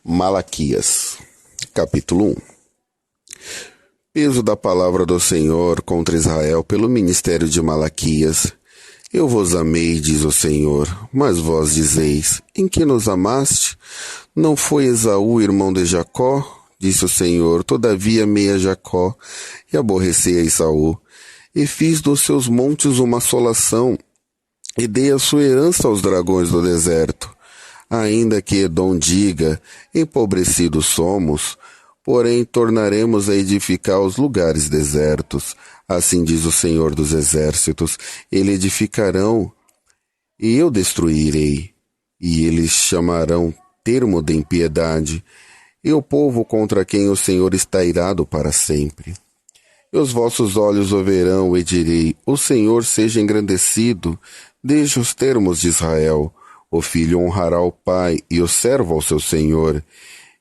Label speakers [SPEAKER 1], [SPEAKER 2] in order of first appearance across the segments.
[SPEAKER 1] Malaquias, capítulo 1. Peso da palavra do Senhor contra Israel pelo ministério de Malaquias. Eu vos amei, diz o Senhor, mas vós dizeis, em que nos amaste? Não foi Esaú, irmão de Jacó? Disse o Senhor, todavia amei a Jacó e aborreci a Esaú, e fiz dos seus montes uma assolação, e dei a sua herança aos dragões do deserto. Ainda que Edom diga, empobrecidos somos, porém tornaremos a edificar os lugares desertos. Assim diz o Senhor dos Exércitos, eles edificarão, e eu destruirei, e eles chamarão termo de impiedade, e o povo contra quem o Senhor está irado para sempre. E os vossos olhos o verão, e direi, o Senhor seja engrandecido, desde os termos de Israel. O filho honrará o pai, e o servo ao seu senhor.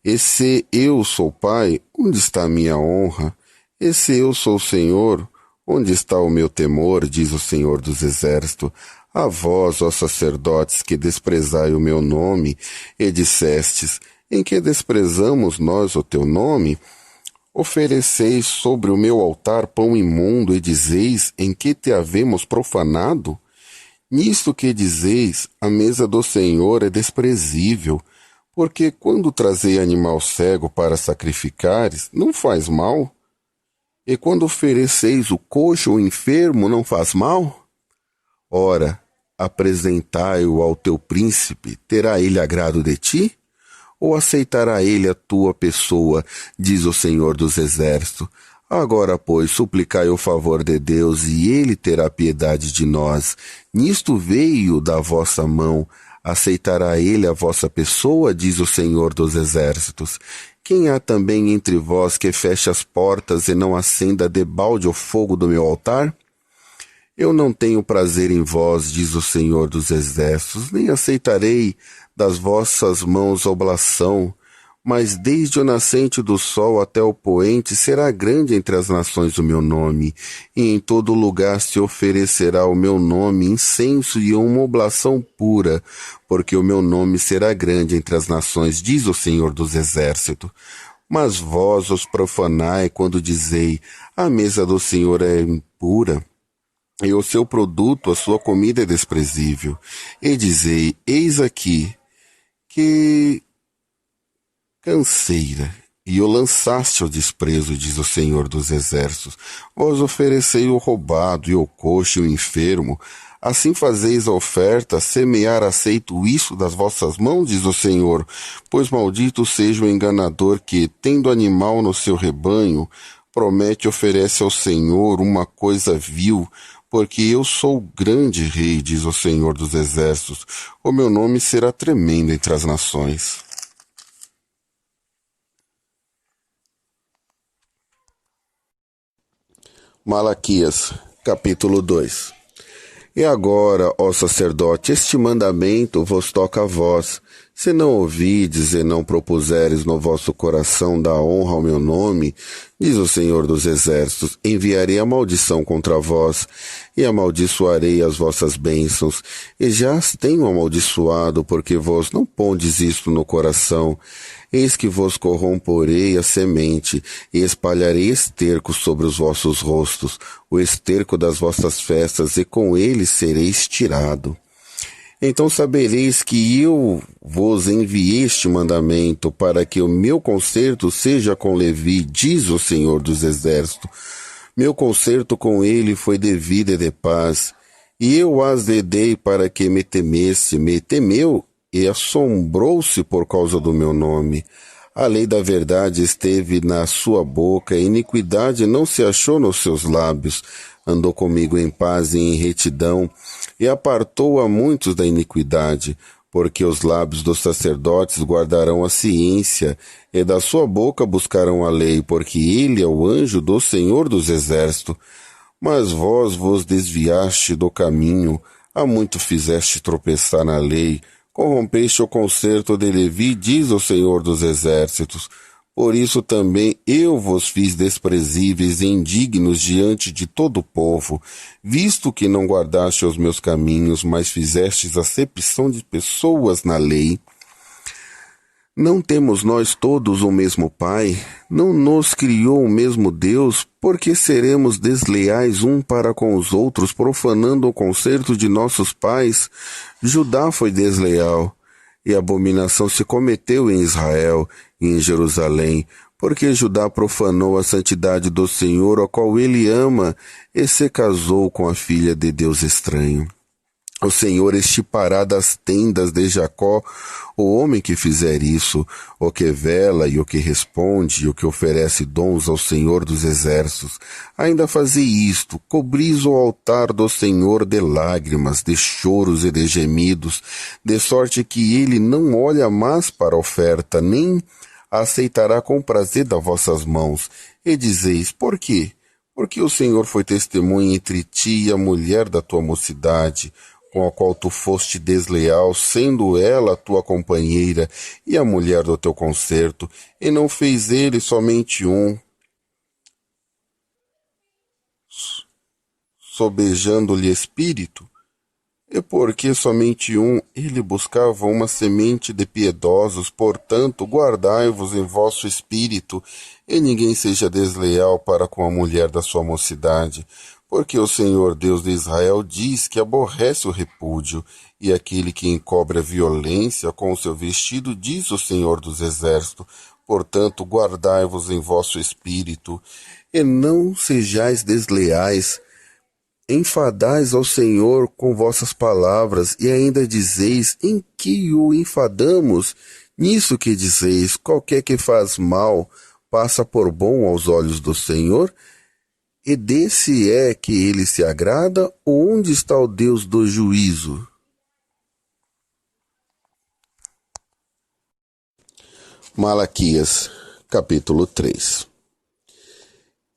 [SPEAKER 1] E se eu sou pai, onde está a minha honra? E se eu sou senhor, onde está o meu temor, diz o Senhor dos Exércitos? A vós, ó sacerdotes, que desprezai o meu nome, e dissestes, em que desprezamos nós o teu nome? Ofereceis sobre o meu altar pão imundo, e dizeis, em que te havemos profanado? Nisto que dizeis, a mesa do Senhor é desprezível, porque quando trazei animal cego para sacrificares, não faz mal? E quando ofereceis o coxo ou enfermo, não faz mal? Ora, apresentai-o ao teu príncipe, terá ele agrado de ti? Ou aceitará ele a tua pessoa, diz o Senhor dos Exércitos? Agora, pois, suplicai o favor de Deus, e ele terá piedade de nós. Nisto veio da vossa mão. Aceitará ele a vossa pessoa, diz o Senhor dos Exércitos. Quem há também entre vós que feche as portas e não acenda debalde o fogo do meu altar? Eu não tenho prazer em vós, diz o Senhor dos Exércitos, nem aceitarei das vossas mãos oblação, mas desde o nascente do sol até o poente será grande entre as nações o meu nome, e em todo lugar se oferecerá o meu nome incenso e uma oblação pura, porque o meu nome será grande entre as nações, diz o Senhor dos Exércitos. Mas vós os profanai quando dizei, a mesa do Senhor é impura, e o seu produto, a sua comida é desprezível. E dizei, eis aqui, que canseira, e o lançaste ao desprezo, diz o Senhor dos Exércitos. Vós oferecei o roubado, e o coxo, e o enfermo. Assim fazeis a oferta, semear aceito isso das vossas mãos, diz o Senhor. Pois maldito seja o enganador que, tendo animal no seu rebanho, promete e oferece ao Senhor uma coisa vil, porque eu sou grande rei, diz o Senhor dos Exércitos. O meu nome será tremendo entre as nações. Malaquias, capítulo 2. E agora, ó sacerdote, este mandamento vos toca a vós. Se não ouvides e não propuseres no vosso coração dar honra ao meu nome, diz o Senhor dos Exércitos, enviarei a maldição contra vós, e amaldiçoarei as vossas bênçãos, e já as tenho amaldiçoado, porque vós não pondes isto no coração. Eis que vos corromporei a semente, e espalharei esterco sobre os vossos rostos, o esterco das vossas festas, e com ele sereis tirado. Então sabereis que eu vos enviei este mandamento, para que o meu concerto seja com Levi, diz o Senhor dos Exércitos. Meu concerto com ele foi de vida e de paz, e eu as dei para que me temesse, me temeu, e assombrou-se por causa do meu nome. A lei da verdade esteve na sua boca, e iniquidade não se achou nos seus lábios. Andou comigo em paz e em retidão, e apartou a muitos da iniquidade, porque os lábios dos sacerdotes guardarão a ciência, e da sua boca buscarão a lei, porque ele é o anjo do Senhor dos Exércitos. Mas vós vos desviaste do caminho, a muito fizeste tropeçar na lei, corrompeste o concerto de Levi, diz o Senhor dos Exércitos. Por isso também eu vos fiz desprezíveis e indignos diante de todo o povo, visto que não guardaste os meus caminhos, mas fizestes acepção de pessoas na lei. Não temos nós todos o mesmo Pai? Não nos criou o mesmo Deus? Por que seremos desleais um para com os outros, profanando o concerto de nossos pais? Judá foi desleal, e abominação se cometeu em Israel e em Jerusalém, porque Judá profanou a santidade do Senhor, a qual ele ama, e se casou com a filha de Deus estranho. O Senhor estipará das tendas de Jacó o homem que fizer isso, o que vela e o que responde, e o que oferece dons ao Senhor dos exércitos. Ainda fazei isto, cobris o altar do Senhor de lágrimas, de choros e de gemidos, de sorte que ele não olha mais para a oferta, nem a aceitará com prazer das vossas mãos. E dizeis, por quê? Porque o Senhor foi testemunha entre ti e a mulher da tua mocidade, com a qual tu foste desleal, sendo ela tua companheira e a mulher do teu concerto, e não fez ele somente um, sobejando-lhe espírito? E porque somente um, ele buscava uma semente de piedosos, portanto, guardai-vos em vosso espírito, e ninguém seja desleal para com a mulher da sua mocidade, porque o Senhor Deus de Israel diz que aborrece o repúdio, e aquele que encobre a violência com o seu vestido, diz o Senhor dos Exércitos. Portanto, guardai-vos em vosso espírito, e não sejais desleais. Enfadais ao Senhor com vossas palavras, e ainda dizeis, em que o enfadamos? Nisso que dizeis, qualquer que faz mal, passa por bom aos olhos do Senhor? E desse é que ele se agrada, ou onde está o Deus do juízo? Malaquias, capítulo 3.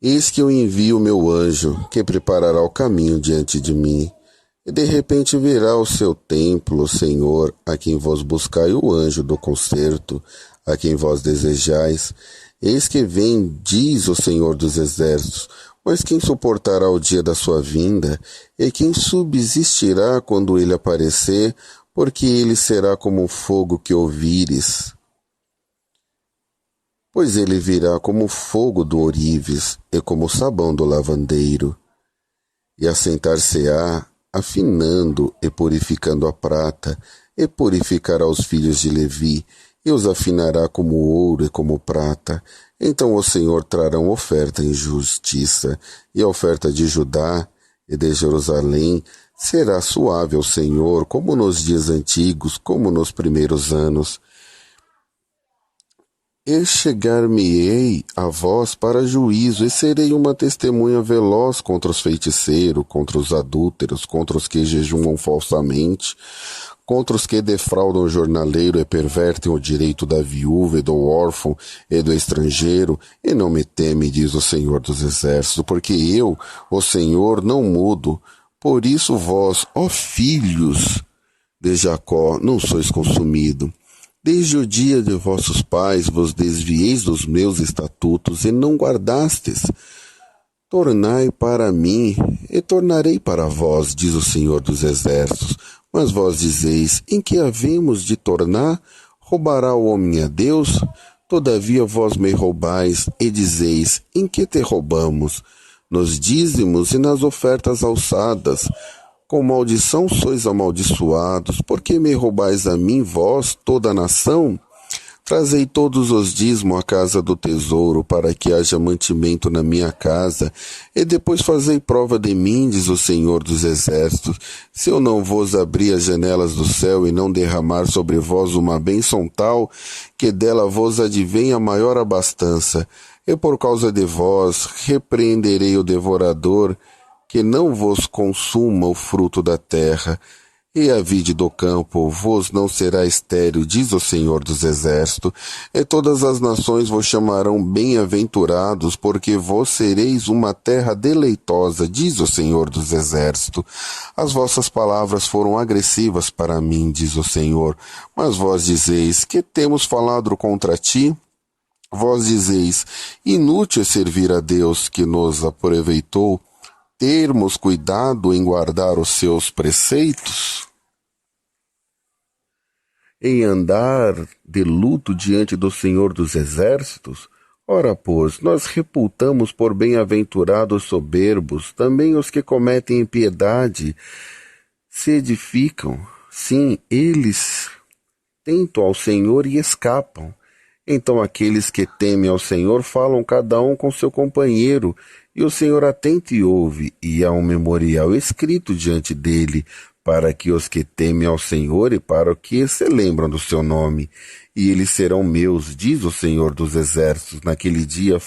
[SPEAKER 1] Eis que eu envio o meu anjo, que preparará o caminho diante de mim. E de repente virá ao seu templo o Senhor, a quem vós buscai, o anjo do concerto, a quem vós desejais. Eis que vem, diz o Senhor dos Exércitos, mas quem suportará o dia da sua vinda? E quem subsistirá quando ele aparecer? Porque ele será como o fogo que ouvires. Pois ele virá como o fogo do ourives e como o sabão do lavandeiro. E assentar-se-á, afinando e purificando a prata, e purificará os filhos de Levi, e os afinará como ouro e como prata. Então o Senhor trará oferta em justiça, e a oferta de Judá e de Jerusalém será suave ao Senhor, como nos dias antigos, como nos primeiros anos. E chegar-me-ei a vós para juízo, e serei uma testemunha veloz contra os feiticeiros, contra os adúlteros, contra os que jejuam falsamente, contra os que defraudam o jornaleiro e pervertem o direito da viúva e do órfão e do estrangeiro, e não me teme, diz o Senhor dos Exércitos, porque eu, o Senhor, não mudo. Por isso vós, ó filhos de Jacó, não sois consumidos. Desde o dia de vossos pais vos desvieis dos meus estatutos e não guardastes. Tornai para mim, e tornarei para vós, diz o Senhor dos Exércitos. Mas vós dizeis, em que havemos de tornar? Roubará o homem a Deus? Todavia vós me roubais, e dizeis, em que te roubamos? Nos dízimos e nas ofertas alçadas. Com maldição sois amaldiçoados, porque me roubais a mim, vós, toda a nação? Trazei todos os dízimos à casa do tesouro, para que haja mantimento na minha casa, e depois fazei prova de mim, diz o Senhor dos Exércitos, se eu não vos abrir as janelas do céu e não derramar sobre vós uma bênção tal, que dela vos advenha maior abastança. E por causa de vós repreenderei o devorador, que não vos consuma o fruto da terra, e a vide do campo vos não será estéril, diz o Senhor dos Exércitos, e todas as nações vos chamarão bem-aventurados, porque vós sereis uma terra deleitosa, diz o Senhor dos Exércitos. As vossas palavras foram agressivas para mim, diz o Senhor, mas vós dizeis, que temos falado contra ti? Vós dizeis, inútil é servir a Deus que nos aproveitou, termos cuidado em guardar os seus preceitos? em andar de luto diante do Senhor dos Exércitos? Ora, pois, nós reputamos por bem-aventurados soberbos, também os que cometem impiedade se edificam. Sim, eles tentam ao Senhor e escapam. Então aqueles que temem ao Senhor falam cada um com seu companheiro, e o Senhor atenta e ouve, e há um memorial escrito diante dele, para que os que temem ao Senhor e para os que se lembram do seu nome. E eles serão meus, diz o Senhor dos Exércitos. Naquele dia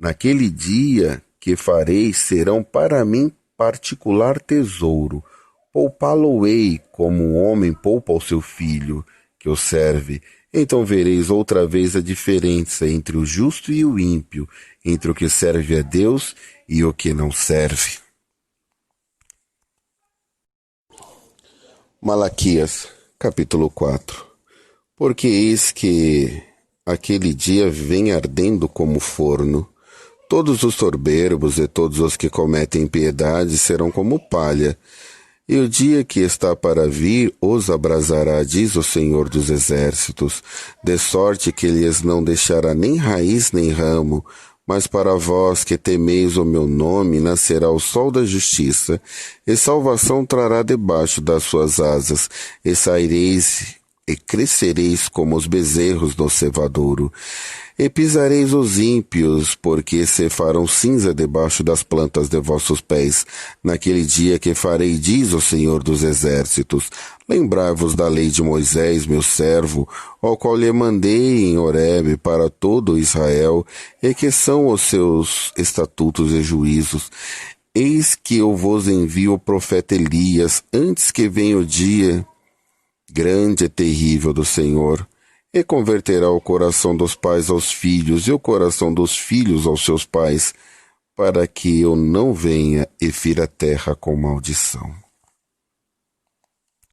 [SPEAKER 1] Naquele dia que farei serão para mim particular tesouro. Poupá-lo-ei como um homem poupa o seu filho, que o serve. Então vereis outra vez a diferença entre o justo e o ímpio, entre o que serve a Deus e o que não serve. Malaquias, capítulo 4. Porque eis que aquele dia vem ardendo como forno. Todos os soberbos e todos os que cometem impiedade serão como palha. E o dia que está para vir os abrasará, diz o Senhor dos Exércitos, de sorte que lhes não deixará nem raiz nem ramo. Mas para vós que temeis o meu nome, nascerá o sol da justiça, e salvação trará debaixo das suas asas, e saireis e crescereis como os bezerros no cevadouro. E pisareis os ímpios, porque se farão cinza debaixo das plantas de vossos pés. Naquele dia que farei, diz o Senhor dos Exércitos, lembrai-vos da lei de Moisés, meu servo, ao qual lhe mandei em Horebe para todo Israel, e que são os seus estatutos e juízos. Eis que eu vos envio o profeta Elias, antes que venha o dia grande e terrível do Senhor, e converterá o coração dos pais aos filhos e o coração dos filhos aos seus pais, para que eu não venha e fira a terra com maldição.